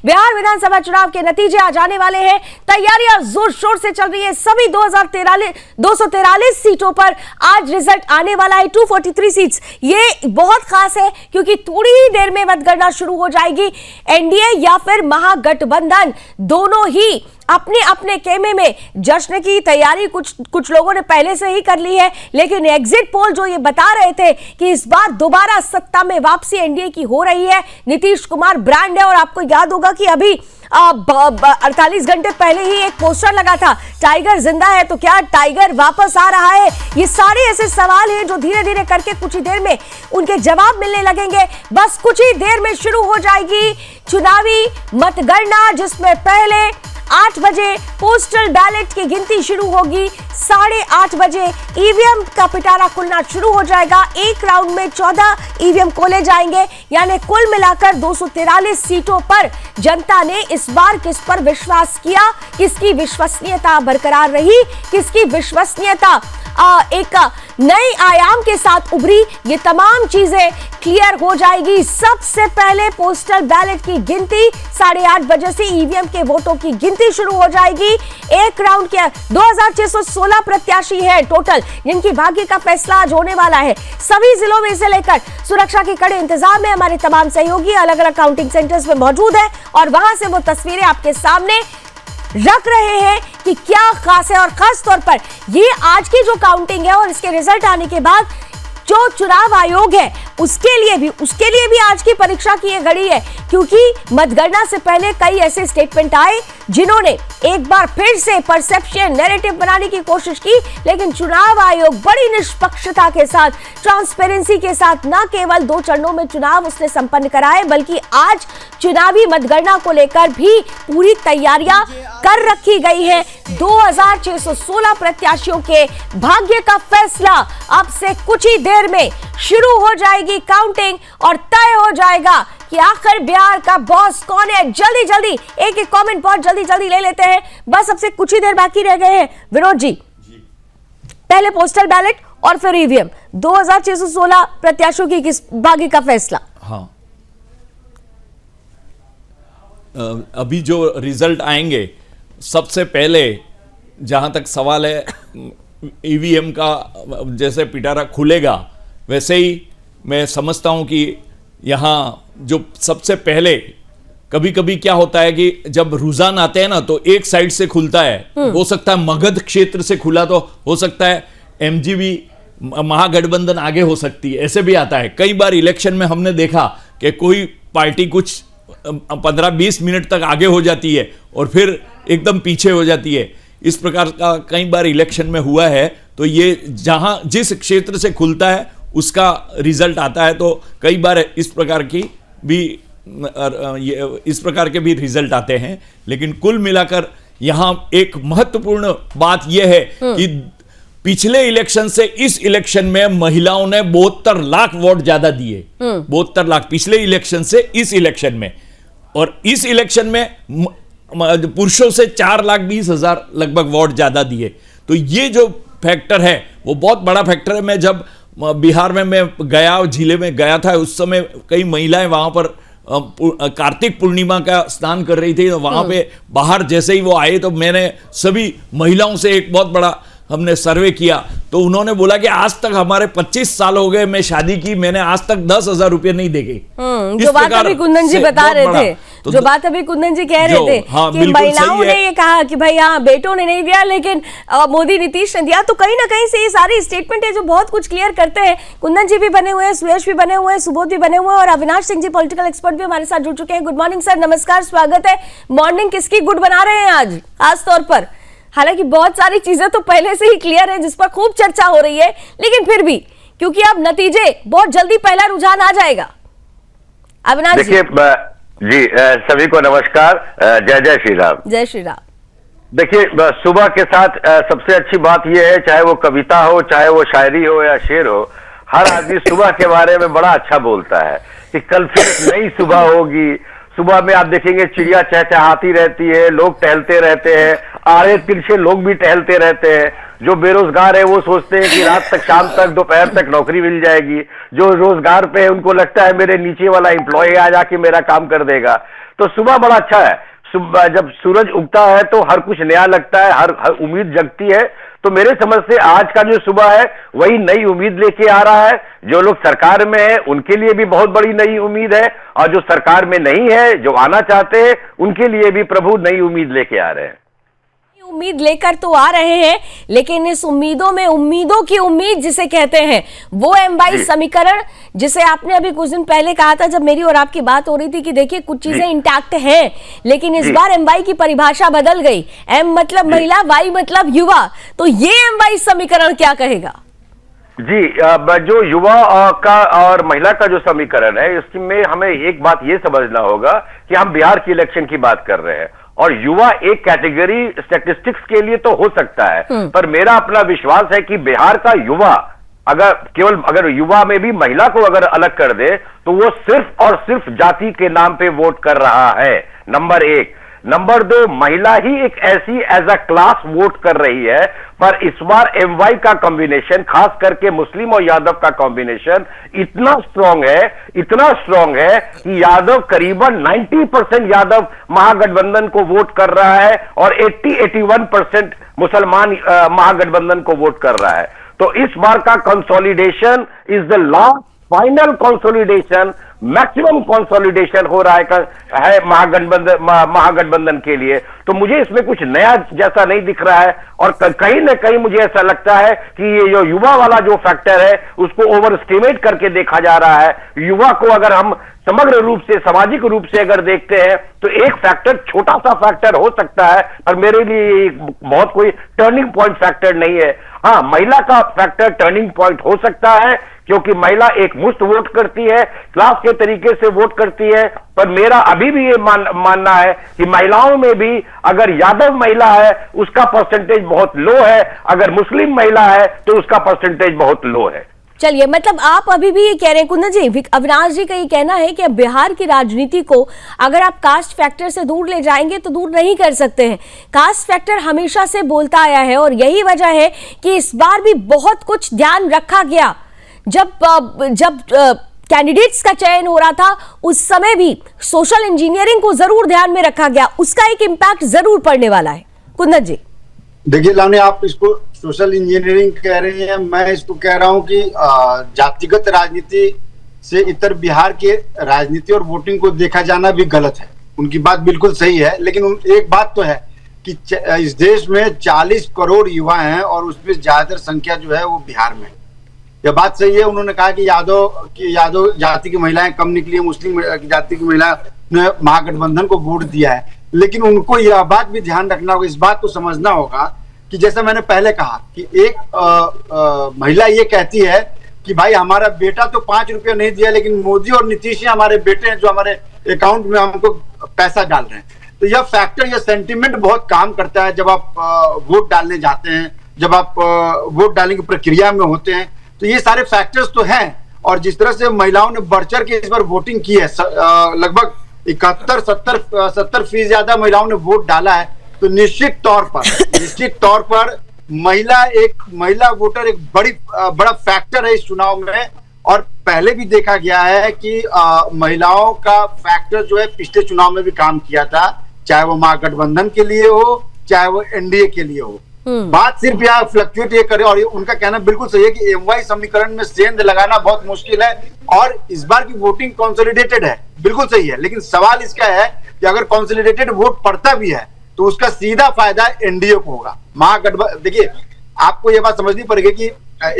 बिहार विधानसभा चुनाव के नतीजे आ जाने वाले हैं। तैयारियां जोर शोर से चल रही है। सभी 243 सीटों पर आज रिजल्ट आने वाला है। 243 सीट्स, ये बहुत खास है क्योंकि थोड़ी ही देर में मतगणना शुरू हो जाएगी। एनडीए या फिर महागठबंधन दोनों ही अपने अपने खेमे में जश्न की तैयारी कुछ लोगों ने पहले से ही कर ली है, लेकिन एग्जिट पोल जो ये बता रहे थे कि इस बार दोबारा सत्ता में वापसी एनडीए की हो रही है। नीतीश कुमार ब्रांड है और आपको याद होगा कि अभी 48 घंटे पहले ही एक पोस्टर लगा था, टाइगर जिंदा है तो क्या टाइगर वापस आ रहा है। ये सारे ऐसे सवाल हैं जो धीरे धीरे करके कुछ ही देर में उनके जवाब मिलने लगेंगे। बस कुछ ही देर में शुरू हो जाएगी चुनावी मतगणना, जिसमें पहले 8 बजे पोस्टल बैलेट की गिनती शुरू होगी। 8:30 बजे ईवीएम का पिटारा खुलना शुरू हो जाएगा। एक राउंड में 14 ईवीएम खोले जाएंगे, यानी कुल मिलाकर 243 सीटों पर जनता ने इस बार किस पर विश्वास किया, किसकी विश्वसनीयता बरकरार रही, किसकी विश्वसनीयता एक नए आयाम के साथ उभरी, ये तमाम चीजें क्लियर हो जाएगी। सबसे पहले पोस्टल बैलेट की गिनती 8:30 बजे से ईवीएम के वोटों की गिनती शुरू हो जाएगी। एक राउंड के 2616 प्रत्याशी है टोटल, जिनकी भाग्य का फैसला आज होने वाला है। सभी जिलों में से लेकर सुरक्षा के कड़े इंतजाम में हमारे तमाम सहयोगी अलग अलग काउंटिंग सेंटर्स में मौजूद है और वहां से वो तस्वीरें आपके सामने रख रहे हैं कि क्या खास है। और खास तौर पर ये आज की जो काउंटिंग है और इसके रिजल्ट आने के बाद जो चुनाव आयोग है उसके लिए भी आज की परीक्षा की ये घड़ी है, क्योंकि मतगणना से पहले कई ऐसे स्टेटमेंट आए जिन्होंने एक बार फिर से परसेप्शन नैरेटिव बनाने की कोशिश की, लेकिन चुनाव आयोग बड़ी निष्पक्षता के साथ, ट्रांसपेरेंसी के साथ न केवल 2 चरणों में चुनाव उसने संपन्न कराए, बल्कि आज चुनावी मतगणना को लेकर भी पूरी तैयारियां कर रखी गई है। 2616 प्रत्याशियों के भाग्य का फैसला अब से कुछ ही देर में शुरू हो जाएगी काउंटिंग और तय हो जाएगा कि आखिर बिहार का बॉस कौन है। जल्दी जल्दी एक कमेंट बहुत जल्दी ले लेते हैं, बस अब से कुछ ही देर बाकी रह गए हैं। विनोद जी, पहले पोस्टल बैलेट और फिर ईवीएम, 2616 प्रत्याशियों की किस भाग्य का फैसला। हाँ, अभी जो रिजल्ट आएंगे, सबसे पहले जहां तक सवाल है ईवीएम का, जैसे पिटारा खुलेगा वैसे ही मैं समझता हूं कि यहाँ जो सबसे पहले, कभी कभी क्या होता है कि जब रुझान आते हैं ना तो एक साइड से खुलता है, हो सकता है मगध क्षेत्र से खुला तो हो सकता है एमजीवी महागठबंधन आगे हो सकती है, ऐसे भी आता है। कई बार इलेक्शन में हमने देखा कि कोई पार्टी कुछ 15-20 मिनट तक आगे हो जाती है और फिर एकदम पीछे हो जाती है। इस प्रकार का कई बार इलेक्शन में हुआ है। तो ये जहां जिस क्षेत्र से खुलता है उसका रिजल्ट आता है, तो कई बार इस प्रकार के भी रिजल्ट आते हैं। लेकिन कुल मिलाकर यहां एक महत्वपूर्ण बात यह है कि पिछले इलेक्शन से इस इलेक्शन में महिलाओं ने 72 लाख वोट ज्यादा दिए, 72 लाख पिछले इलेक्शन से इस इलेक्शन में, और इस इलेक्शन में पुरुषों से 4,20,000 लगभग वोट ज्यादा दिए। तो ये जो फैक्टर है वो बहुत बड़ा फैक्टर है। मैं जब बिहार में मैं गया, जिले में गया था, उस समय कई महिलाएं वहां पर कार्तिक पूर्णिमा का स्नान कर रही थी। वहां पे बाहर जैसे ही वो आए तो मैंने सभी महिलाओं से एक बहुत बड़ा हमने सर्वे किया, तो उन्होंने बोला कि आज तक हमारे 25 साल हो गए, मैं शादी की, मैंने आज तक 10,000 रुपए नहीं देके। जो बात अभी कुंदन जी बता रहे थे, तो जो बात अभी कुंदन जी कह रहे थे कि महिलाओं ने ये कहा कि भाई हाँ बेटों ने नहीं दिया लेकिन मोदी नीतीश ने दिया, तो कहीं ना कहीं से ये सारी स्टेटमेंट है जो बहुत कुछ क्लियर करते हैं। कुंदन जी भी बने हुए हैं, सुयश भी बने हुए हैं, सुबोध भी बने हुए हैं और अविनाश सिंह जी पॉलिटिकल एक्सपर्ट भी हमारे साथ जुड़ चुके हैं। गुड मॉर्निंग सर, नमस्कार, स्वागत है। मॉर्निंग किसकी गुड बना रहे हैं आज खास तौर पर? हालांकि बहुत सारी चीजें तो पहले से ही क्लियर है जिस पर खूब चर्चा हो रही है, लेकिन फिर भी क्योंकि अब नतीजे बहुत जल्दी, पहला रुझान आ जाएगा। अविनाश देखिए जी, सभी को नमस्कार, जय श्री राम। जय श्री राम। देखिए, सुबह के साथ सबसे अच्छी बात यह है, चाहे वो कविता हो, चाहे वो शायरी हो या शेर हो, हर आदमी सुबह के बारे में बड़ा अच्छा बोलता है कि कल फिर नई सुबह होगी, सुबह में आप देखेंगे चिड़िया चहचहाती रहती है, लोग टहलते रहते हैं, आड़े तिरछे लोग भी टहलते रहते हैं। जो बेरोजगार है वो सोचते हैं कि रात तक, शाम तक, दोपहर तक नौकरी मिल जाएगी। जो रोजगार पे है उनको लगता है मेरे नीचे वाला एम्प्लॉय आ जाके मेरा काम कर देगा। तो सुबह बड़ा अच्छा है। सुबह जब सूरज उगता है तो हर कुछ नया लगता है, हर उम्मीद जगती है। तो मेरे समझ से आज का जो सुबह है वही नई उम्मीद लेके आ रहा है। जो लोग सरकार में है उनके लिए भी बहुत बड़ी नई उम्मीद है, और जो सरकार में नहीं है, जो आना चाहते हैं, उनके लिए भी प्रभु नई उम्मीद लेके आ रहे हैं। उम्मीद लेकर तो आ रहे हैं, लेकिन इस उम्मीदों में उम्मीदों की उम्मीद जिसे कहते हैं वो M22 समीकरण, जिसे आपने अभी कुछ दिन पहले कहा था जब मेरी और आपकी बात हो रही थी कि देखिए कुछ चीजें इंटैक्ट हैं, लेकिन इस बार M22 की परिभाषा बदल गई। M मतलब महिला, Y मतलब युवा। तो ये M22 समीकरण क्या कहेगा? जी, जो युवा का और महिला का जो समीकरण है, इसमें हमें एक बात ये समझना होगा कि हम बिहार की इलेक्शन की बात कर रहे हैं, और युवा एक कैटेगरी स्टैटिस्टिक्स के लिए तो हो सकता है, पर मेरा अपना विश्वास है कि बिहार का युवा अगर युवा में भी महिला को अगर अलग कर दे तो वो सिर्फ और सिर्फ जाति के नाम पे वोट कर रहा है, नंबर एक। नंबर दो, महिला ही एक ऐसी एज अ क्लास वोट कर रही है, पर इस बार MY का कॉम्बिनेशन, खास करके मुस्लिम और यादव का कॉम्बिनेशन इतना स्ट्रांग है कि यादव करीबन 90% यादव महागठबंधन को वोट कर रहा है और 80-81% मुसलमान महागठबंधन को वोट कर रहा है। तो इस बार का consolidation is the last final consolidation, maximum consolidation हो रहा है महागठबंधन के लिए। तो मुझे इसमें कुछ नया जैसा नहीं दिख रहा है, और कहीं ना कहीं मुझे ऐसा लगता है कि ये जो युवा वाला जो फैक्टर है उसको ओवर एस्टिमेट करके देखा जा रहा है। युवा को अगर हम समग्र रूप से, सामाजिक रूप से अगर देखते हैं तो एक फैक्टर, छोटा सा फैक्टर हो सकता है, और मेरे लिए बहुत कोई टर्निंग पॉइंट फैक्टर नहीं है। हाँ, महिला का फैक्टर टर्निंग पॉइंट हो सकता है, क्योंकि महिला एक मुश्त वोट करती है, क्लास के तरीके से वोट करती है। पर मेरा अभी भी ये मानना है कि महिलाओं में भी अगर यादव महिला है उसका परसेंटेज बहुत लो है, अगर मुस्लिम महिला है तो उसका परसेंटेज बहुत लो है। चलिए, मतलब आप अभी भी ये कह रहे हैं कुंदन जी, अविनाश जी का ये कहना है कि अब बिहार की राजनीति को अगर आप कास्ट फैक्टर से दूर ले जाएंगे तो दूर नहीं कर सकते हैं। कास्ट फैक्टर हमेशा से बोलता आया है, और यही वजह है कि इस बार भी बहुत कुछ ध्यान रखा गया। जब कैंडिडेट्स का चयन हो रहा था उस समय भी सोशल इंजीनियरिंग को जरूर ध्यान में रखा गया, उसका एक इम्पैक्ट जरूर पड़ने वाला है। कुंदन जी, देखिए लावनी, आप इसको सोशल इंजीनियरिंग कह रही हैं, मैं इसको कह रहा हूं कि जातिगत राजनीति से इतर बिहार के राजनीति और वोटिंग को देखा जाना भी गलत है। उनकी बात बिल्कुल सही है, लेकिन एक बात तो है कि इस देश में 40 करोड़ युवा हैं और उसमें ज्यादातर संख्या जो है वो बिहार में। यह बात सही है, उन्होंने कहा कि यादव जाति की महिलाएं कम निकली, मुस्लिम जाति की महिला ने महागठबंधन को वोट दिया है, लेकिन उनको यह बात भी ध्यान रखना होगा, इस बात को समझना होगा कि जैसा मैंने पहले कहा कि एक महिला ये कहती है कि भाई हमारा बेटा तो 5 रुपये नहीं दिया, लेकिन मोदी और नीतीश हमारे बेटे हैं जो हमारे अकाउंट में हमको पैसा डाल रहे हैं। तो यह फैक्टर, यह सेंटिमेंट बहुत काम करता है जब आप वोट डालने जाते हैं, जब आप वोट डालने की प्रक्रिया में होते हैं। तो ये सारे फैक्टर्स तो हैं, और जिस तरह से महिलाओं ने बढ़ चढ़ के इस बार वोटिंग की है, लगभग 71-70% ज्यादा महिलाओं ने वोट डाला है, तो निश्चित तौर पर महिला वोटर एक बड़ा फैक्टर है इस चुनाव में। और पहले भी देखा गया है कि महिलाओं का फैक्टर जो है पिछले चुनाव में भी काम किया था, चाहे वो महागठबंधन के लिए हो, चाहे वो एनडीए के लिए हो। बात सिर्फ यहाँ फ्लक्चुएट ये करे, और उनका कहना बिल्कुल सही है कि MY समीकरण में सेंध लगाना बहुत मुश्किल है, और इस बार की वोटिंग कंसोलिडेटेड है, बिल्कुल सही है। लेकिन सवाल इसका है कि अगर कंसोलिडेटेड वोट पड़ता भी है तो उसका सीधा फायदा एनडीए को होगा। महागठबंधन, देखिए आपको ये बात समझनी पड़ेगी कि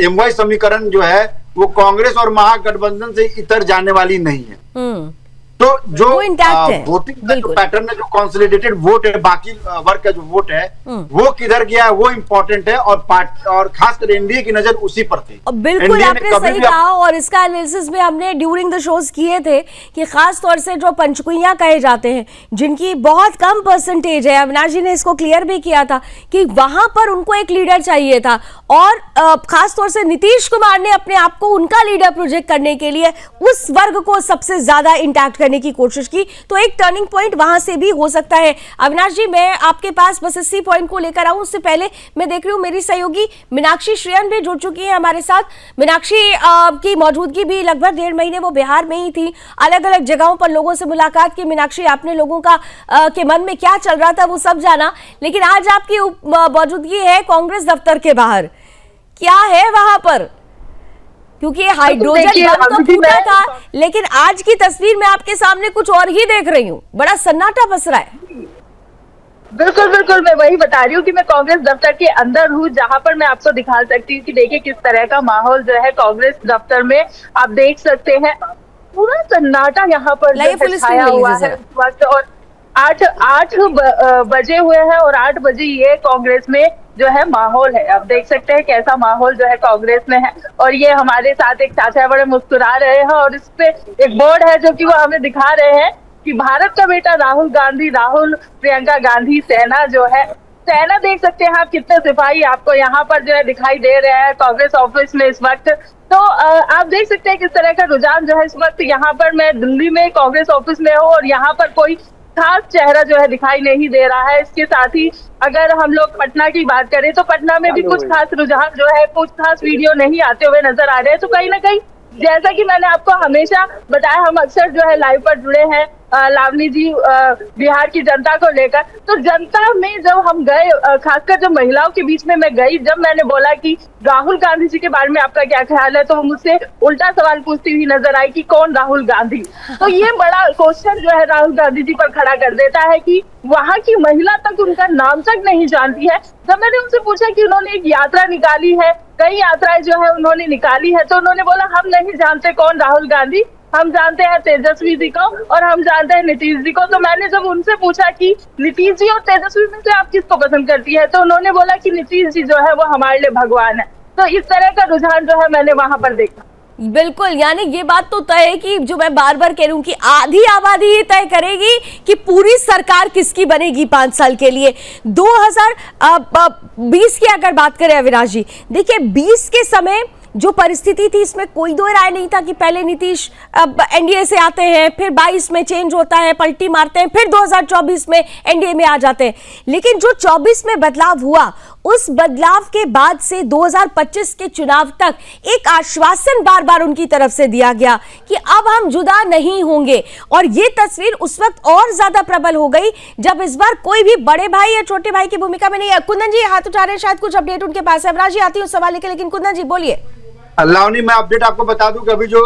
MY समीकरण जो है वो कांग्रेस और महागठबंधन से इतर जाने वाली नहीं है। तो जो वोटिंग पैटर्न में जो कंसोलिडेटेड वोट है, बाकी वर्ग का जो वोट है वो किधर गया है वो इंपॉर्टेंट है, और खासकर एनडीए की नजर उसी पर थी। बिल्कुल आपने सही कहा, और इसका एनालिसिस में हमने ड्यूरिंग द शोज किए थे कि खास तौर से जो पंचकुइयां कहे जाते हैं, जिनकी बहुत कम परसेंटेज है, अविनाश जी ने इसको क्लियर भी किया था कि वहां पर उनको एक लीडर चाहिए था, और खास तौर से नीतीश कुमार ने अपने आप को उनका लीडर प्रोजेक्ट करने के लिए उस वर्ग को सबसे ज्यादा इंटैक्ट करने की कोशिश की, तो एक टर्निंग पॉइंट वहां से भी हो सकता है। अविनाश जी, मैं आपके पास बस इसी पॉइंट को लेकर आऊं, उससे पहले मैं देख रही हूं मेरी सहयोगी मीनाक्षी श्रेयन भी जुड़ चुकी है हमारे साथ। मीनाक्षी की मौजूदगी भी लगभग 1.5 महीने वो बिहार में ही थी, अलग अलग जगहों पर लोगों से मुलाकात की। मीनाक्षी, आपने लोगों का के मन में क्या चल रहा था वो सब जाना, लेकिन आज आपकी मौजूदगी है कांग्रेस दफ्तर के बाहर, क्या है वहां पर? क्योंकि हाइड्रोजन बम तो फूटा था, लेकिन आज की तस्वीर में आपके सामने कुछ और ही देख रही हूँ, बड़ा सन्नाटा बस रहा है। बिल्कुल बिल्कुल, मैं वही बता रही हूँ कि मैं कांग्रेस दफ्तर के अंदर हूँ, जहाँ पर मैं आपको दिखा सकती हूँ कि देखिए किस तरह का माहौल जो है कांग्रेस दफ्तर में आप देख सकते हैं। पूरा सन्नाटा यहाँ पर छाया हुआ है इस वक्त, और 8 बजे हुए हैं और 8 बजे ये कांग्रेस में जो है माहौल है। आप देख सकते हैं कैसा माहौल जो है कांग्रेस में है। और ये हमारे साथ एक चाचा बड़े मुस्कुरा रहे हैं, और इस पे एक बोर्ड है जो कि वो हमें दिखा रहे हैं कि भारत का बेटा राहुल गांधी, राहुल प्रियंका गांधी सेना जो है, सेना देख सकते हैं आप, कितने सिपाही आपको यहाँ पर जो है दिखाई दे रहे हैं कांग्रेस ऑफिस में इस वक्त। तो आप देख सकते हैं किस तरह का रुझान जो है इस वक्त। यहाँ पर मैं दिल्ली में कांग्रेस ऑफिस में हूँ और यहाँ पर कोई खास चेहरा जो है दिखाई नहीं दे रहा है। इसके साथ ही अगर हम लोग पटना की बात करें तो पटना में भी कुछ खास रुझान जो है, कुछ खास वीडियो नहीं आते हुए नजर आ रहे हैं। तो कहीं ना कहीं जैसा कि मैंने आपको हमेशा बताया, हम अक्सर जो है लाइव पर जुड़े हैं लावनी जी बिहार की जनता को लेकर। तो जनता में जब हम गए, खासकर जब महिलाओं के बीच में मैं गई, जब मैंने बोला कि राहुल गांधी जी के बारे में आपका क्या ख्याल है, तो वो मुझसे उल्टा सवाल पूछती हुई नजर आई कि कौन राहुल गांधी। तो ये बड़ा क्वेश्चन जो है राहुल गांधी जी पर खड़ा कर देता है कि वहां की महिला तक उनका नाम तक नहीं जानती है। जब मैंने उनसे पूछा कि उन्होंने एक यात्रा निकाली है, कई यात्राएं जो है उन्होंने निकाली है, तो उन्होंने बोला हम नहीं जानते कौन राहुल गांधी, हम जानते हैं तेजस्वी जी को और हम जानते हैं नीतीश जी को। तो मैंने जब उनसे पूछा कि नीतीश जी और तेजस्वी में से आप किसको पसंद करती है, तो उन्होंने बोला कि नीतीश जी जो है वो हमारे लिए भगवान है। तो इस तरह का रुझान जो है मैंने वहां पर देखा। बिल्कुल, यानी ये बात तो तय है कि जो मैं बार बार कह रही हूँ कि आधी आबादी ही तय करेगी कि पूरी सरकार किसकी बनेगी 5 साल के लिए। 2020 की अगर बात करें अविनाश जी, देखिए 20 के समय जो परिस्थिति थी इसमें कोई दो राय नहीं था कि पहले नीतीश एनडीए से आते हैं, फिर 22 में चेंज होता है, पलटी मारते हैं, फिर 2024 में एनडीए में आ जाते हैं। लेकिन जो 24 में बदलाव हुआ, उस बदलाव के बाद से 2025 के चुनाव तक एक आश्वासन बार बार उनकी तरफ से दिया गया कि अब हम जुदा नहीं होंगे। और ये तस्वीर उस वक्त और ज्यादा प्रबल हो गई जब इस बार कोई भी बड़े भाई या छोटे भाई की भूमिका में नहीं है। कुंदन जी हाथ उठा रहे हैं, शायद कुछ अपडेट उनके पास है। अवराज जी आती हूँ सवाल लेकर, लेकिन कुंदन जी बोलिए। लावनी, मैं अपडेट आपको बता दूं कि अभी जो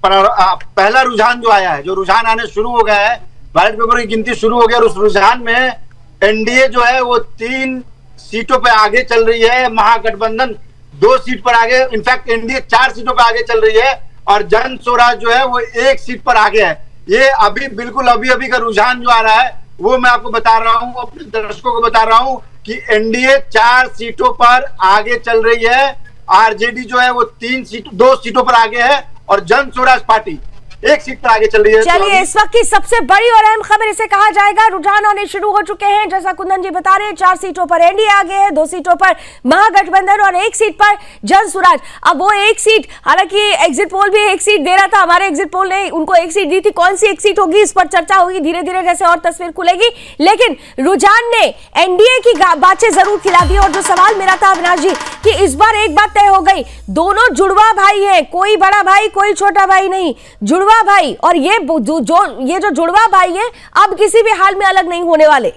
पहला रुझान जो आया है, जो रुझान आने शुरू हो गया है, बैलेट पेपर की गिनती शुरू हो गया और उस रुझान में एनडीए जो है वो 3 सीटों पे आगे चल रही है, महागठबंधन 2 सीट पर आगे, इनफैक्ट एनडीए 4 सीटों पे आगे चल रही है और जन स्वराज जो है वो 1 सीट पर आगे है। ये अभी बिल्कुल अभी का रुझान जो आ रहा है वो मैं आपको बता रहा हूँ, अपने दर्शकों को बता रहा हूँ कि एनडीए 4 सीटों पर आगे चल रही है, आरजेडी जो है वो 2 सीटों पर आगे है और जन स्वराज पार्टी 1 सीट पर आगे चल रही है। चलिए, इस वक्त की सबसे बड़ी और अहम खबर इसे कहा जाएगा, रुझान आने शुरू हो चुके हैं। जैसा कुंदन जी बता रहे हैं, 4 सीटों पर एनडीए आगे है, 2 सीटों पर महागठबंधन और 1 सीट पर जन स्वराज। अब वो 1 सीट, हालांकि एग्जिट पोल भी 1 सीट दे रहा था, हमारे एग्जिट पोल ने उनको 1 सीट दी थी। कौन सी 1 सीट होगी इस पर चर्चा होगी धीरे धीरे जैसे और तस्वीर खुलेगी। लेकिन रुझान ने एनडीए की बातें जरूर खिला दी। और जो सवाल मेरा था अविनाश जी कि इस बार एक बात तय हो गई, दोनों जुड़वा भाई हैं, कोई बड़ा भाई कोई छोटा भाई नहीं, जुड़वा भाई। और ये जो जुड़वा भाई है अब किसी भी हाल में अलग नहीं होने वाले।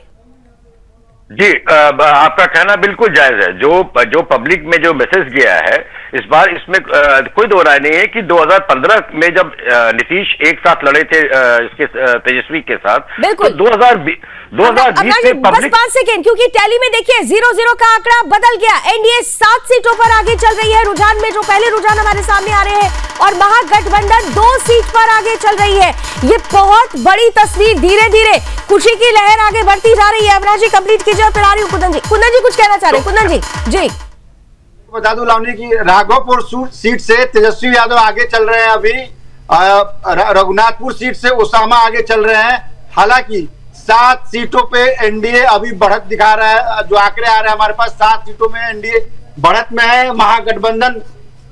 जी, आपका कहना बिल्कुल जायज है। जो पब्लिक में जो मैसेज गया है इस बार, इसमें कोई दो राय नहीं है कि 2015 में जब नीतीश एक साथ लड़े थे इसके तेजस्वी के साथ, तो 2020 में बस 5 सेकेंड, क्योंकि टैली में देखिए 0-0 का आंकड़ा बदल गया। एनडीए 7 सीटों पर आगे चल रही है रुझान में, जो पहले रुझान हमारे सामने आ रहे हैं, और महागठबंधन 2 सीट पर आगे चल रही है। ये बहुत बड़ी तस्वीर, धीरे धीरे खुशी की लहर आगे बढ़ती जा रही है। अविनाश जी कंप्लीट कीजिए, फिर आ रही हूं कुंदन जी। कुंदन जी कुछ कहना चाह रहे हैं? कुंदन जी जी बता दूं लावनी की राघोपुर सीट से तेजस्वी यादव आगे चल रहे हैं, अभी रघुनाथपुर सीट से उसामा आगे चल रहे हैं। हालांकि 7 सीटों पे एनडीए अभी बढ़त दिखा रहा है, जो आंकड़े आ रहे हैं हमारे पास 7 सीटों में एनडीए बढ़त में है। महागठबंधन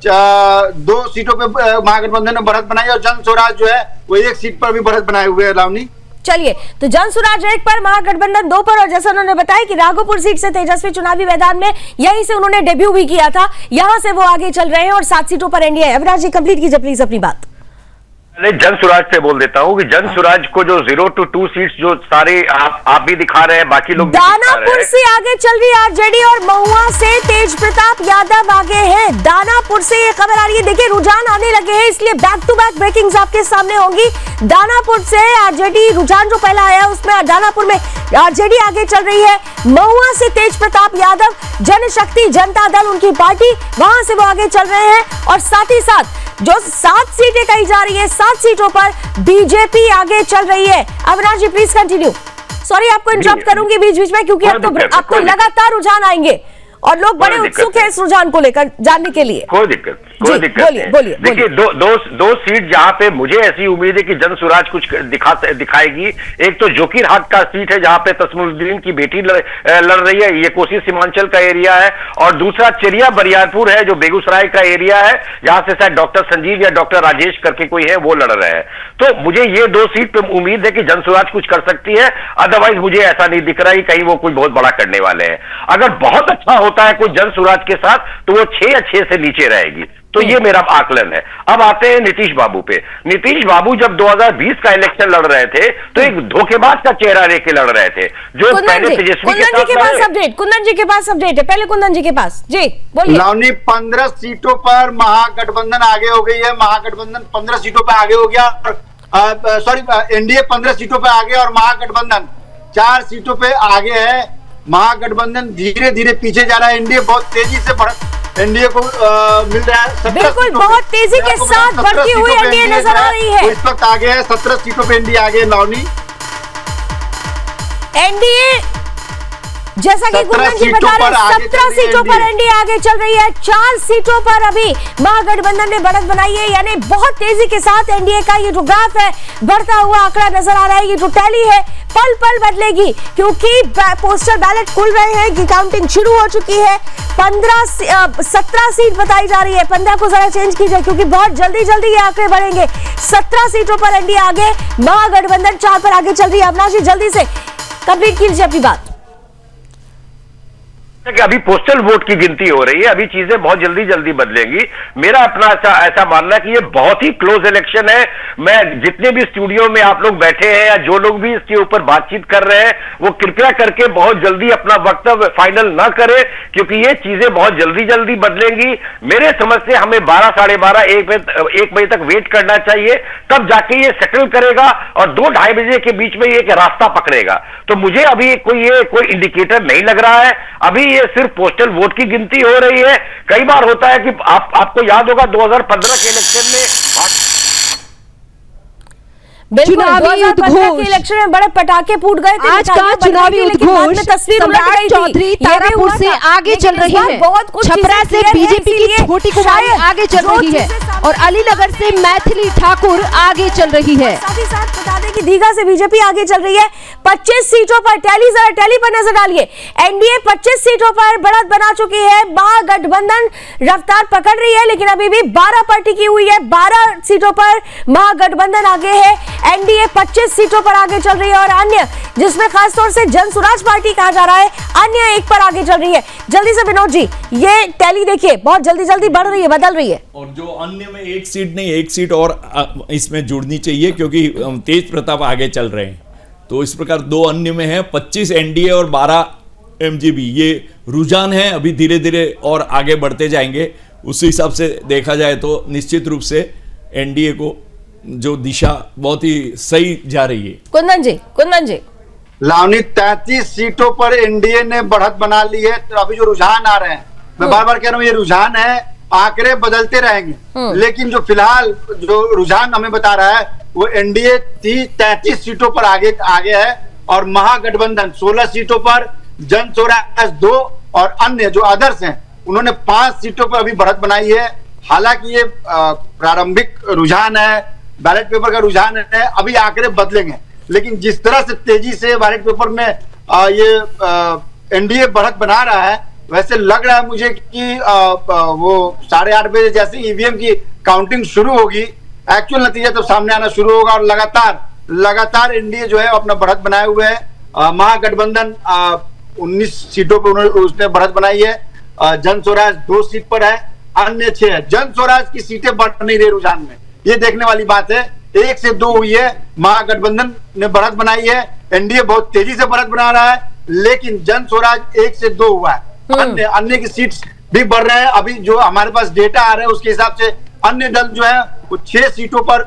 2 सीटों पे महागठबंधन ने बढ़त बनाई और जन स्वराज जो है वो 1 सीट पर भी बढ़त बनाए हुए है। लावनी, चलिए, तो जन स्वराज 1 पर, महागठबंधन 2 पर, और जैसा उन्होंने बताया कि राघोपुर सीट से तेजस्वी चुनावी मैदान में यहीं से उन्होंने डेब्यू भी किया था, यहां से वो आगे चल रहे हैं और 7 सीटों पर एनडीए। अविनाश जी कंप्लीट कीजिए प्लीज अपनी बात। जन स्वराज से बोल देता हूँ कि जन स्वराज को जो 0 to 2 सीट्स जो सारे आप भी दिखा रहे हैं, बाकी लोग दानापुर से आगे चल रही है आरजेडी और महुआ से तेज प्रताप यादव आगे हैं। दानापुर से ये खबर आ रही है, देखिए रुझान आने लगे हैं, इसलिए बैक टू बैक ब्रेकिंग्स आपके सामने होंगी। दानापुर से आरजेडी रुझान जो पहला आया उसमें दानापुर में आरजेडी आगे चल रही है। महुआ से तेज प्रताप यादव, जनशक्ति जनता दल उनकी पार्टी, वहां से वो आगे चल रहे हैं। और साथ ही साथ जो 7 सीटें कही जा रही है, 7 सीटों पर बीजेपी आगे चल रही है। अविनाश जी प्लीज कंटिन्यू। सॉरी आपको इंटरप्ट करूंगी बीच बीच में, क्योंकि अब तो लगातार रुझान आएंगे और लोग बड़े उत्सुक हैं इस रुझान को लेकर जानने के लिए। कोई दिक्कत बोलिए। देखिए, दो सीट जहां पे मुझे ऐसी उम्मीद है कि जन स्वराज कुछ दिखाएगी। एक तो जोकीरहाट का सीट है जहां पे तस्मुद्दीन की बेटी लड़ रही है, ये कोसी सीमांचल का एरिया है। और दूसरा चेरिया बरियारपुर है जो बेगूसराय का एरिया है, जहां से शायद डॉक्टर संजीव या डॉक्टर राजेश करके कोई है वो लड़ रहे हैं। तो मुझे ये 2 सीट पे उम्मीद है कि जन स्वराज कुछ कर सकती है, अदरवाइज मुझे ऐसा नहीं दिख रहा है कहीं वो कुछ बहुत बड़ा करने वाले हैं। अगर बहुत अच्छा होता है कोई जन स्वराज के साथ तो वो 6 या 6 से नीचे रहेगी। तो ये मेरा आकलन है। अब आते हैं नीतीश बाबू पे। नीतीश बाबू जब 2020 का इलेक्शन लड़ रहे थे तो एक धोखेबाज का चेहरा लेके लड़ रहे थे, जो पहले तेजस्वी के साथ कुंदन जी के पास अपडेट है, पहले कुंदन जी के पास जी बोलिए। लावनी, 15 सीटों पर महागठबंधन आगे हो गई है। महागठबंधन 15 सीटों पर आगे हो गया, सॉरी एनडीए 15 सीटों पर आगे और महागठबंधन 4 सीटों पे आगे है। महागठबंधन धीरे धीरे पीछे जा रहा है, एनडीए बहुत तेजी से बढ़त एनडीए को मिल रहा है। बिल्कुल बहुत तेजी के साथ बढ़ती हुई एनडीए नजर आ रही है। इस वक्त आगे है 17 सीटों पे एनडीए आगे। लावनी, एनडीए जैसा कि कुंदन जी बता रहे हैं 17 सीटों पर एनडीए आगे चल रही है। 4 सीटों पर अभी महागठबंधन ने बढ़त बनाई है, यानी बहुत तेजी के साथ एनडीए का ये जो ग्राफ है बढ़ता हुआ आंकड़ा नजर आ रहा है। ये जो टैली है पल पल बदलेगी, क्योंकि पोस्टल बैलेट खुल रहे हैं कि काउंटिंग शुरू हो चुकी है। 17 सीट बताई जा रही है, 15 को जरा चेंज कीजिए क्योंकि बहुत जल्दी जल्दी ये आंकड़े बढ़ेंगे। 17 सीटों पर एनडीए आगे, महागठबंधन 4 पर आगे चल रही है। अविनाश जी जल्दी से कंप्लीट कीजिए अपनी बात। कि अभी पोस्टल वोट की गिनती हो रही है, अभी चीजें बहुत जल्दी जल्दी बदलेंगी। मेरा अपना ऐसा मानना है कि ये बहुत ही क्लोज इलेक्शन है। मैं जितने भी स्टूडियो में आप लोग बैठे हैं या जो लोग भी इसके ऊपर बातचीत कर रहे हैं, वो कृपया करके बहुत जल्दी अपना वक्तव्य फाइनल ना करें, क्योंकि ये चीजें बहुत जल्दी जल्दी बदलेंगी। मेरे समझ से हमें 12, साढ़े 12, 1 बजे तक वेट करना चाहिए, तब जाके ये सेटल करेगा और 2, ढाई बजे के बीच में एक रास्ता पकड़ेगा। तो मुझे अभी कोई इंडिकेटर नहीं लग रहा है। अभी ये सिर्फ पोस्टल वोट की गिनती हो रही है। कई बार होता है कि आपको याद होगा 2015 के इलेक्शन में चुनावी उद्घोष इलेक्शन में बड़े पटाखे फूट गए थे। आज का चुनावी उद्घोष सम्राट चौधरी तारापुर से आगे चल रही है, छपरा से बीजेपी की छोटी कुमारी आगे चल रही है और अलीनगर से मैथिली ठाकुर आगे चल रही है। साथ ही साथ बता दें कि दीघा से बीजेपी आगे चल रही है 25 सीटों पर। टैली पर नजर डालिए, एनडीए 25 सीटों पर बढ़त बना चुकी है। महागठबंधन रफ्तार पकड़ रही है, लेकिन अभी भी 12 पर टिकी हुई है। 12 सीटों पर महागठबंधन आगे है, एनडीए 25 सीटों पर आगे चल रही है और अन्य, जिसमें खासतौर से जन स्वराज पार्टी कहा जा रहा है, अन्य 1 पर आगे चल रही है। जल्दी से विनोद जी ये टैली देखिए, बहुत जल्दी जल्दी बढ़ रही है, बदल रही है। और जो अन्य में 1 सीट नहीं, 1 सीट और इसमें जुड़नी चाहिए क्योंकि तेज प्रताप आगे चल रहे हैं। तो इस प्रकार 2 अन्य में है, 25 एनडीए और 12 एमजीबी। ये रुझान है, अभी धीरे धीरे और आगे बढ़ते जाएंगे। उस हिसाब से देखा जाए तो निश्चित रूप से एनडीए को जो दिशा बहुत ही सही जा रही है। कुंदन जी लावनी, 33 सीटों पर एनडीए ने बढ़त बना ली है। तो अभी जो रुझान आ रहे हैं, मैं बार बार कह रहा हूं ये रुझान है, आंकड़े बदलते रहेंगे, लेकिन जो फिलहाल जो रुझान हमें बता रहा है वो एनडीए 33 सीटों पर आगे है और महागठबंधन 16 सीटों पर, जन स्वराज 2 और अन्य जो अदर्स हैं उन्होंने 5 सीटों पर अभी बढ़त बनाई है। हालांकि ये प्रारंभिक रुझान है, बैलेट पेपर का रुझान है, अभी आंकड़े बदलेंगे, लेकिन जिस तरह से तेजी से बैलेट पेपर में ये एनडीए बढ़त बना रहा है वैसे लग रहा है मुझे कि वो 8:30 बजे जैसे ईवीएम की काउंटिंग शुरू होगी, एक्चुअल नतीजा तो सामने आना शुरू होगा और लगातार एनडीए जो है अपना बढ़त बनाए हुए है। महागठबंधन 19 सीटों पर उसने बढ़त बनाई है, जन स्वराज 2 सीट पर है, अन्य 6 है। जन स्वराज की सीटें बढ़ नहीं रही रुझान में, ये देखने वाली बात है। 1 से 2 हुई है, महागठबंधन ने बढ़त बनाई है, एनडीए बहुत तेजी से बढ़त बना रहा है, लेकिन जन स्वराज 1 से 2 हुआ है। अन्य की सीट्स भी बढ़ रहे हैं। अभी जो हमारे पास डेटा आ रहा है उसके हिसाब से अन्य दल जो है वो 6 सीटों पर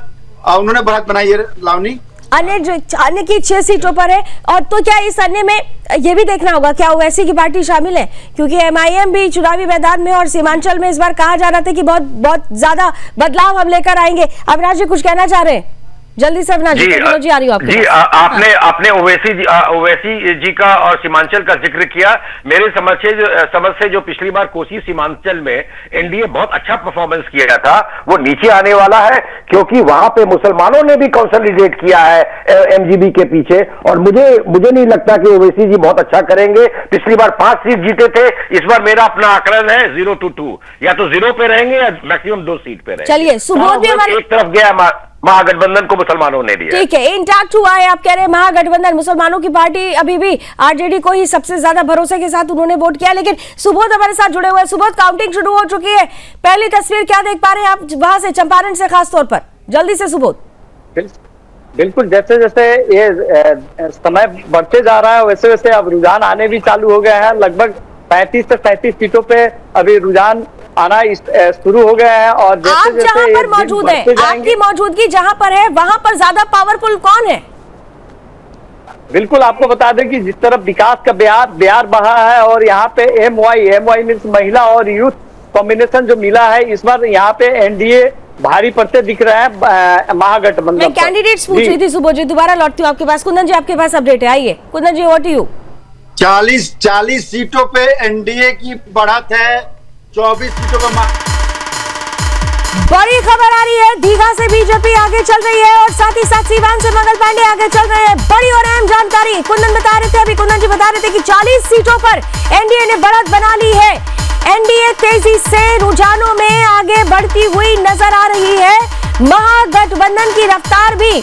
उन्होंने बढ़त बनाई है। लावनी, अन्य की 6 सीटों पर है। और तो क्या इस अन्य में ये भी देखना होगा क्या ओवैसी की पार्टी शामिल है, क्योंकि एमआईएम भी चुनावी मैदान में और सीमांचल में इस बार कहा जा रहा था कि बहुत ज्यादा बदलाव हम लेकर आएंगे। अविनाश जी कुछ कहना चाह रहे हैं? जल्दी से अविनाश जी आ रही हो आपके पास। आपने ओवैसी जी का और सीमांचल का जिक्र किया। मेरे समझ से जो पिछली बार कोसी सीमांचल में एनडीए बहुत अच्छा परफॉर्मेंस किया था, वो नीचे आने वाला है, क्योंकि वहां पे मुसलमानों ने भी कंसोलिडेट किया है एमजीबी के पीछे। और मुझे नहीं लगता कि ओवैसी जी बहुत अच्छा करेंगे। पिछली बार 5 सीट जीते थे, इस बार मेरा अपना आकलन है 0 to 2, या तो 0 पे रहेंगे या मैक्सिमम 2 सीट पे रहेंगे। चलिए, सुबोध भी हमारे एक तरफ गया, महागठबंधन को मुसलमानों ने दिया। ठीक है, इंटैक्ट हुआ है। आप कह रहे हैं महागठबंधन मुसलमानों की पार्टी अभी भी आरजेडी को ही सबसे ज्यादा भरोसे के साथ उन्होंने वोट किया। लेकिन सुबोध हमारे साथ जुड़े हुए हैं। सुबोध, काउंटिंग शुरू हो चुकी है, पहली तस्वीर क्या देख पा रहे हैं आप वहां से, चंपारण से खास तौर पर? जल्दी से सुबोध। बिल्कुल, जैसे जैसे ये समय बढ़ते जा रहा है वैसे वैसे अब रुझान आने भी चालू हो गए हैं। लगभग 35 से 37 सीटों पे अभी रुझान आना शुरू हो गया है। और जैसे आप जहां पर मौजूद है, आपकी मौजूदगी जहां पर है वहां पर ज्यादा पावरफुल कौन है? बिल्कुल, आपको बता दें कि जिस तरफ विकास का बयार बहा है और यहाँ पे एमवाई मीन्स महिला और यूथ कॉम्बिनेशन जो मिला है, इस बार यहाँ पे एनडीए भारी पड़ते दिख रहे हैं महागठबंधन। मैं कैंडिडेट्स पूछ रही थी सुबोध जी, दोबारा लौटती हूँ आपके पास। कुंदन जी आपके पास अपडेट है, आइए कुंदन जी, व्हाट यू? 40 सीटों पे एनडीए की बढ़त है, 24 सीटों पर। बड़ी खबर आ रही है, दीघा से बीजेपी आगे चल रही है और साथ ही साथ सीवान से मंगल पांडे आगे चल रहे हैं। बड़ी और अहम जानकारी कुंदन बता रहे थे, अभी कुंदन जी बता रहे थे कि 40 सीटों पर एनडीए ने बढ़त बना ली है। एनडीए तेजी से रुझानों में आगे बढ़ती हुई नजर आ रही है। महागठबंधन की रफ्तार भी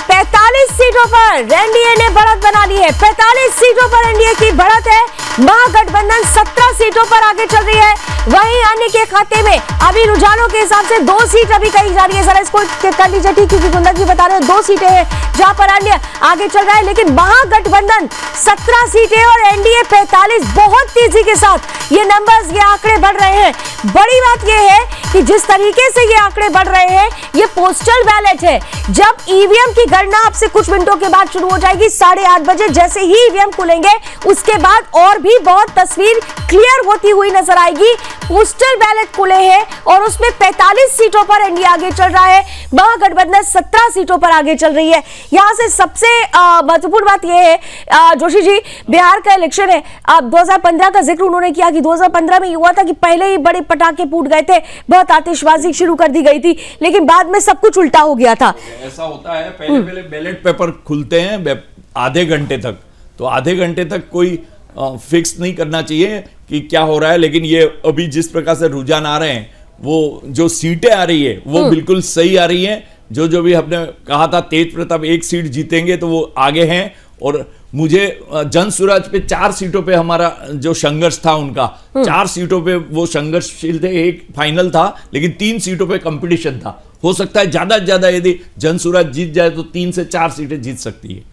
45 सीटों पर एनडीए ने बढ़त बना ली है। 45 सीटों पर एनडीए की बढ़त है, महागठबंधन 17 सीटों पर आगे चल रही है। वहीं अन्य के खाते में अभी रुझानों के हिसाब से 2 सीट अभी कही जा रही है। जरा इसको कर लीजिए ठीक, क्योंकि कुंदन जी बता रहे हैं 2 सीटें हैं जहां पर अन्य आगे चल रहा है, लेकिन महागठबंधन 17 सीटें और एनडीए 45। बहुत तेजी के साथ ये नंबर्स, ये आंकड़े बढ़ रहे हैं। बड़ी बात यह है कि जिस तरीके से ये आंकड़े बढ़ रहे हैं, ये पोस्टल बैलेट है। जब ईवीएम की गणना आपसे कुछ मिनटों के बाद शुरू हो जाएगी, 8:30 बजे जैसे ही ईवीएम खुलेंगे, उसके बाद और भी बहुत तस्वीर क्लियर होती हुई नजर आएगी। पोस्टल बैलेट खुले हैं और उसमें 45 सीटों पर एनडीए आगे चल रहा है, महागठबंधन 17 सीटों पर आगे चल रही है। यहां से सबसे महत्वपूर्ण बात यह है जोशी जी, बिहार का इलेक्शन है। 2015 का जिक्र उन्होंने किया कि 2015 में हुआ था कि पहले ही बड़े पटाखे फूट गए थे, बहुत आतिशबाजी शुरू कर दी गई थी, लेकिन बाद में सब कुछ उल्टा हो गया था। ऐसा होता है, पहले बैलेट पेपर खुलते हैं आधे घंटे तक, तो आधे घंटे तक कोई फिक्स नहीं करना चाहिए कि क्या हो रहा है। लेकिन ये अभी जिस प्रकार से रुझान आ रहे हैं, वो जो सीटें आ रही है वो बिल्कुल सही आ रही हैं। जो भी हमने कहा था तेज प्रताप 1 सीट जीतेंगे तो वो आगे हैं। और मुझे जन स्वराज पे 4 सीटों पे हमारा जो संघर्ष था उनका, 4 सीटों पे वो संघर्षशील थे, एक फाइनल था, लेकिन 3 सीटों पे कंपटीशन था। हो सकता है ज्यादा से ज्यादा यदि जन स्वराज जीत जाए तो 3 से 4 सीटें जीत सकती है।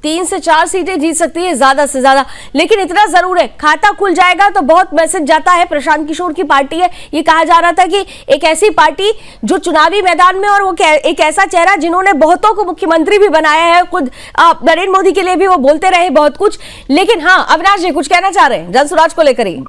3 से 4 सीटें जीत सकती है ज्यादा से ज्यादा। लेकिन इतना जरूर है, खाता खुल जाएगा तो बहुत मैसेज जाता है। प्रशांत किशोर की पार्टी है, ये कहा जा रहा था कि एक ऐसी पार्टी जो चुनावी मैदान में, और वो एक ऐसा चेहरा जिन्होंने बहुतों को मुख्यमंत्री भी बनाया है, खुद नरेंद्र मोदी के लिए भी वो बोलते रहे बहुत कुछ। लेकिन हाँ, अविनाश जी कुछ कहना चाह रहे हैं जन स्वराज को लेकर ही?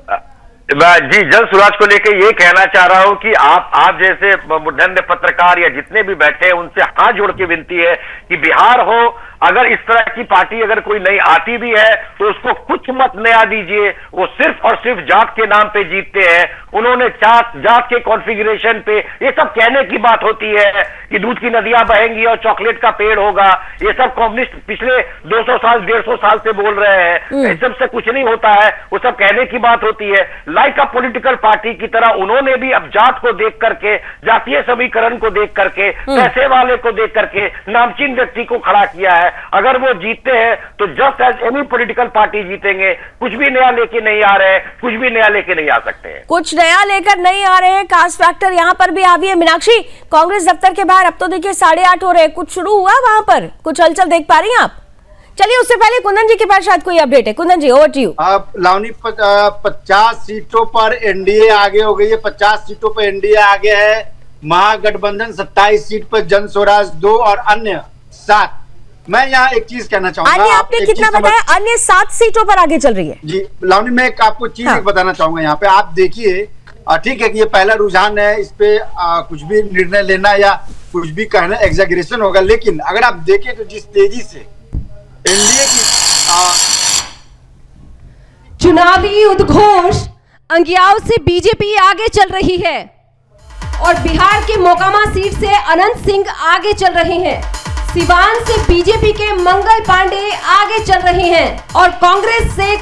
जी, जन स्वराज को लेकर ये कहना चाह रहा हूं कि आप जैसे मुद्दंड पत्रकार या जितने भी बैठे हैं, उनसे हाथ जोड़ के विनती है कि बिहार हो अगर इस तरह की पार्टी अगर कोई नई आती भी है तो उसको कुछ मत नया दीजिए। वो सिर्फ और सिर्फ जात के नाम पे जीतते हैं। उन्होंने जात के कॉन्फ़िगरेशन पे ये सब कहने की बात होती है कि दूध की नदियां बहेंगी और चॉकलेट का पेड़ होगा। ये सब कम्युनिस्ट पिछले 200 साल 150 साल से बोल रहे हैं। इस सब से कुछ नहीं होता है, वो सब कहने की बात होती है। लाइक अ पॉलिटिकल पार्टी की तरह उन्होंने भी अब जात को देख करके, जातीय समीकरण को देख करके, पैसे वाले को देख करके नामचीन व्यक्ति को खड़ा किया है। अगर वो जीतते हैं तो just as any political party जीतेंगे। कुछ भी नया लेके नहीं आ रहे हैं, कुछ भी नया लेके नहीं आ सकते हैं, कुछ नया लेकर नहीं आ रहे हैं। कास्ट फैक्टर यहां पर भी हावी है। मीनाक्षी, कांग्रेस दफ्तर के बाहर अब तो देखिए 8:30 हो रहे हैं, कुछ शुरू हुआ वहां पर, कुछ हलचल देख पा रही हैं आप? चलिए उससे पहले कुंदन जी के पास शायद कोई अपडेट है। कुंदन जी, ओवर टू यू। लावनी 50 सीटों पर एनडीए आगे हो गई है, 50 सीटों पर एनडीए आगे है। महागठबंधन 27 सीट पर, जन स्वराज 2 और अन्य 7। मैं यहाँ एक चीज कहना चाहूंगा। आपने कितना बताया? अन्य 7 सीटों पर आगे चल रही है जी लावनी। मैं आपको चीज बताना चाहूंगा यहाँ पे। आप देखिए, ठीक है कि ये पहला रुझान है, इस पे कुछ भी निर्णय लेना या कुछ भी कहना एग्जैगरेशन होगा, लेकिन अगर आप देखें तो जिस तेजी से एनडीए की चुनावी उद्घोष अंगियाओं से बीजेपी आगे चल रही है और बिहार के मोकामा सीट से अनंत सिंह आगे चल रहे हैं। सिवान से बीजेपी के मंगल पांडे आगे चल रहे हैं और कांग्रेस से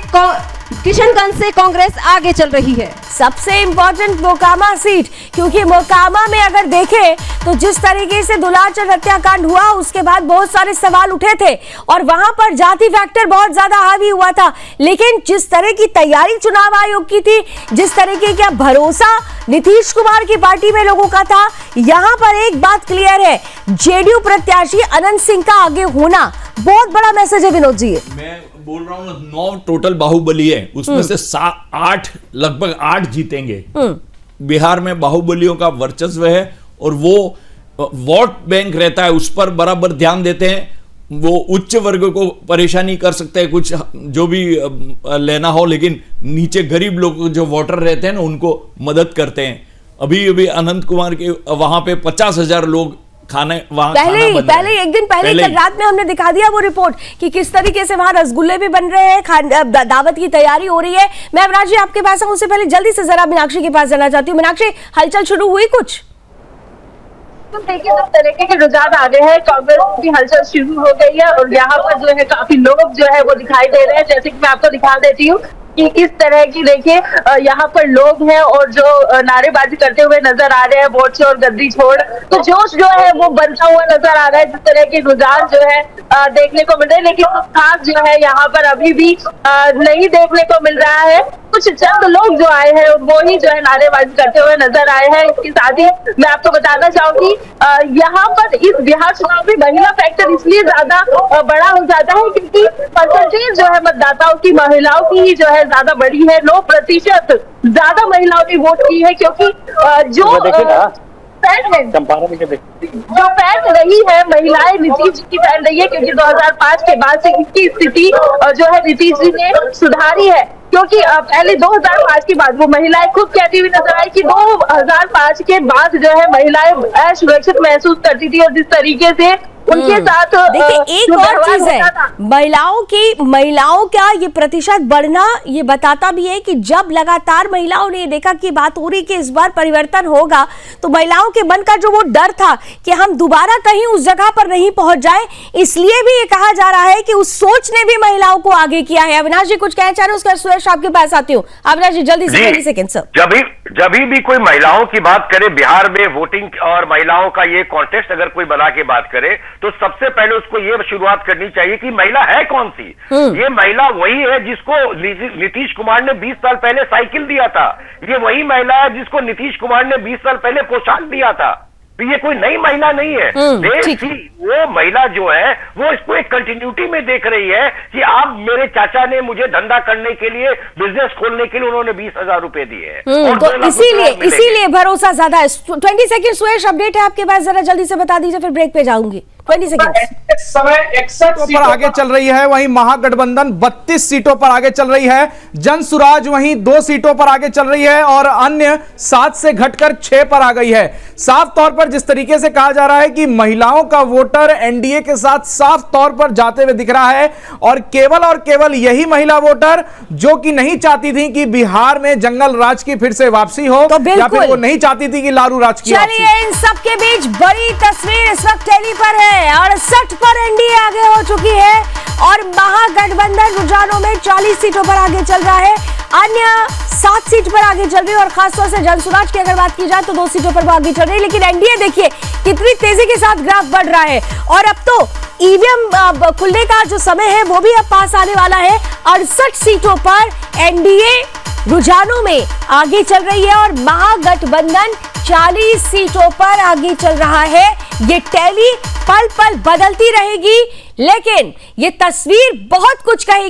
किशनगंज से कांग्रेस आगे चल रही है। सबसे इंपॉर्टेंट मोकामा सीट, क्योंकि मोकामा में अगर देखें तो जिस तरीके से दुलाचल हत्याकांड हुआ उसके बाद बहुत सारे सवाल उठे थे और वहां पर जाति फैक्टर बहुत ज्यादा हावी हुआ था। लेकिन जिस तरह की तैयारी चुनाव आयोग की थी, जिस तरीके का भरोसा नीतीश कुमार की पार्टी में लोगों का था, यहां पर एक बात क्लियर है, जेडीयू प्रत्याशी अनंत सिंह का आगे होना बहुत बड़ा मैसेज है। विनोद जी, मैं बोल रहा हूँ 9 टोटल बाहुबली है, उसमें से 8 लगभग 8 जीतेंगे। बिहार में बाहुबलियों का वर्चस्व है और वो वोट बैंक रहता है, उस पर बराबर ध्यान देते हैं। वो उच्च वर्ग को परेशानी कर सकते हैं कुछ जो भी लेना हो, लेकिन नीचे गरीब लोग जो वोटर रहते हैं ना उनको मदद करते हैं। अभी अनंत कुमार के वहां पे 50,000 लोग पहले एक दिन पहले कल रात में हमने दिखा दिया वो रिपोर्ट कि किस तरीके से वहां रसगुल्ले भी बन रहे हैं, दावत की तैयारी हो रही है। मैं अवराज जी आपके पास आऊं, उससे पहले जल्दी से जरा मीनाक्षी के पास जाना चाहती हूँ। मीनाक्षी, हलचल शुरू हुई कुछ? देखिए, जिस तरीके के रुझान आ गए हैं, कांग्रेस की हलचल शुरू हो गई है और यहाँ पर जो है काफी लोग जो है वो दिखाई दे रहे हैं। जैसे कि मैं आपको दिखा देती हूँ कि किस तरह की, देखिए यहाँ पर लोग हैं और जो नारेबाजी करते हुए नजर आ रहे हैं, वोट छोड़ गद्दी छोड़। तो जोश जो है वो बनता हुआ नजर आ रहा है, जिस तरह के रुझान जो है देखने को मिल रहे हैं। लेकिन खास जो है यहाँ पर अभी भी नहीं देखने को मिल रहा है। कुछ चंद लोग जो आए हैं वो ही जो है नारेबाजी करते हुए नजर आए हैं। इसके साथ ही मैं आपको बताना चाहूंगी, यहाँ पर इस बिहार चुनाव में महिला फैक्टर इसलिए ज्यादा बड़ा हो जाता है क्योंकि परसेंटेज जो है मतदाताओं की महिलाओं की ही जो है ज्यादा बड़ी है। 9% ज्यादा महिलाओं ने वोट की है, क्योंकि जो फैन रही है महिलाएं नीतीश जी की फैन रही है, क्योंकि 2005 के बाद से इसकी स्थिति जो है नीतीश जी ने सुधारी है। क्योंकि पहले 2005 के बाद वो महिलाएं खुद कहती हुई नजर आई कि 2005 के बाद जो है महिलाएं असुरक्षित महसूस करती थी और जिस तरीके से उनके साथ देखिए एक और चीज है, महिलाओं का ये प्रतिशत बढ़ना ये बताता भी है कि जब लगातार महिलाओं ने देखा कि बात हो रही कि इस बार परिवर्तन होगा, तो महिलाओं के मन का जो वो डर था कि हम दोबारा कहीं उस जगह पर नहीं पहुंच जाए, इसलिए भी ये कहा जा रहा है कि उस सोच ने भी महिलाओं को आगे किया है। अविनाश जी कुछ कहना चाह रहे हैं, उसका सुरेश आपके पास आती हूँ। अविनाश जी जल्दी से 20 सेकंड सर। जब भी कोई महिलाओं की बात करे, बिहार में वोटिंग और महिलाओं का ये कॉन्टेस्ट अगर कोई बना के बात करे, तो सबसे पहले उसको ये शुरुआत करनी चाहिए कि महिला है कौन सी। ये महिला वही है जिसको नीतीश कुमार ने 20 साल पहले साइकिल दिया था। ये वही महिला है जिसको नीतीश कुमार ने 20 साल पहले पोशाक दिया था। तो ये कोई नई महिला नहीं है। देश की वो महिला जो है वो इसको एक कंटिन्यूटी में देख रही है कि आप मेरे चाचा ने मुझे धंधा करने के लिए, बिजनेस खोलने के लिए उन्होंने 20,000 रुपए दिए हैं। तो इसीलिए भरोसा ज्यादा है। 20 सेकंड सुरेश अपडेट है आपके पास, जरा जल्दी से बता दीजिए, फिर ब्रेक पे जाऊंगी। 20 सेकंड। इस समय 61 सीटों पर आगे चल रही है, वहीं महागठबंधन 32 सीटों पर आगे चल रही है, जनसुराज वहीं 2 सीटों पर आगे चल रही है और अन्य 7 से घटकर 6 पर आ गई है। साफ तौर पर जिस तरीके से कहा जा रहा है कि महिलाओं का वोटर एनडीए के साथ साफ तौर पर जाते हुए दिख रहा है और केवल यही महिला वोटर जो कि नहीं चाहती थी कि बिहार में जंगल राज की फिर से वापसी हो, तो या फिर वो नहीं चाहती थी कि लालू राज की वापसी। चलिए, इन सब के बीच बड़ी तस्वीर इस वक्त टेली पर है। 68 पर एनडीए आगे हो चुकी है और महागठबंधन रुझानों में 40 सीटों पर आगे चल रहा है, अन्य 7 सीट पर आगे चल रही है और खासतौर से जनसुराज की अगर बात की जाए तो 2 सीटों पर वो आगे चल रही है। लेकिन एनडीए देखिए कितनी तेजी के साथ ग्राफ बढ़ रहा है और अब तो ईवीएम खुलने का जो समय है वो भी अब पास आने वाला है। 68 सीटों पर एनडीए रुझानों में आगे चल रही है और महागठबंधन 40 सीटों पर आगे चल रहा है। ये टैली पल पल बदलती रहेगी, लेकिन ये तस्वीर बहुत कुछ कहेगी।